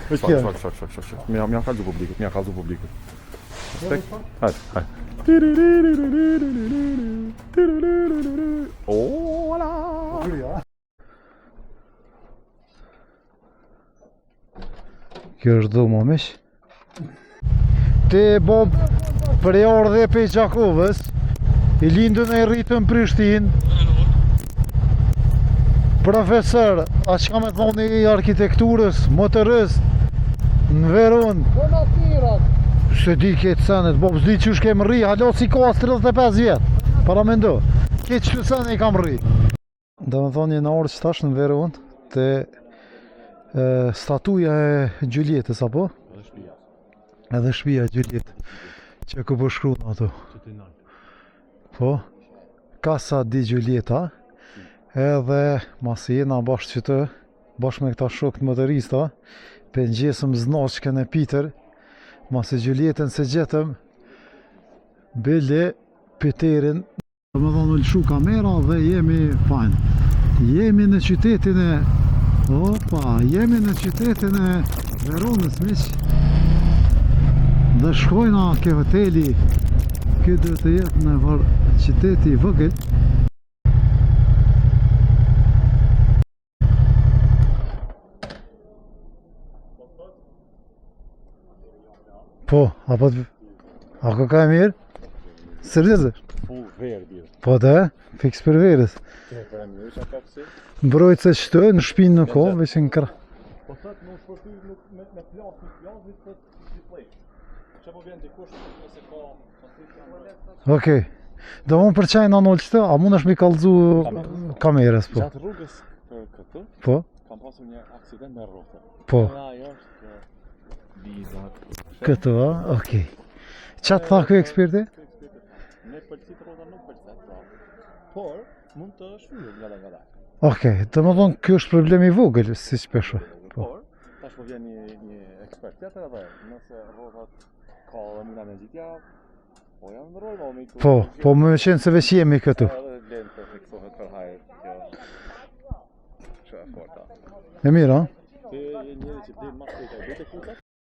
Shok. Mja kalzu publikut. Respekt. Hajde. Ola. Kjo është dhumë mish. Ti Bob për e ardhe pe Gjakovës, i lindën e rritën Prishtinë. Profesor, a që ka me thoni i arkitekturës, motorist, në Veronë. Po natyrat. Se di këtë senet, Bob s'di që shkem rri, halo si ka 35 vjetë, para me ndo. Këtë që senet i kam rri. Dhe me thoni në orë që tash në Veronë, të statuja e Gjuljetës, apo? Edhe shpia Gjuljetë, që ku po shkru në ato. Po, Casa di Giulietta, edhe masi jena bashkë që të, bashkë me këta shokët motorista, për ngjesëm znaqken e Peter, masi Gjuljetën se gjetëm, bile Peterin, dhe me thonë lëshu kamera dhe jemi fajn. Jemi në qytetin e, jemi në qytetin e Veronës, miq. Dhe shkojna ke hoteli, këtë dhe të jetë në qyteti i vogël. Po, ako ka e mirë? Seriozë? Full verë bjerë. Po dhe, fix për verës. Mbrojtë se qëtë, në shpinë në kohë, veç në kërë. Po thëtë në shpërty me plasë, që po vjen dikush nëse ka... Okej. Do unë për qajnë anë qëtë, a mund është mi kallëzu kamerës, po? Gjatë rrugës për këtë, Po? kam pasur një aksident me rrotë. Po. Ajo është bizat. Këtu, a? Okej. Qatë tha kjo eksperti? Ne pëlqit rrota nuk pëlqet, por mund të shfryhet nga. Okej, të më thonë kjo është problemi i vogël, si që pesho. Por, tash po vjen një ekspert tjetër edhe, nëse rrotat ka dhe mina me gjitja, po janë në rol, me këtu. Po më qenë se veç jemi këtu. Edhe vlen të fiksohet për hajër, kjo. Që e forta. E mirë, a?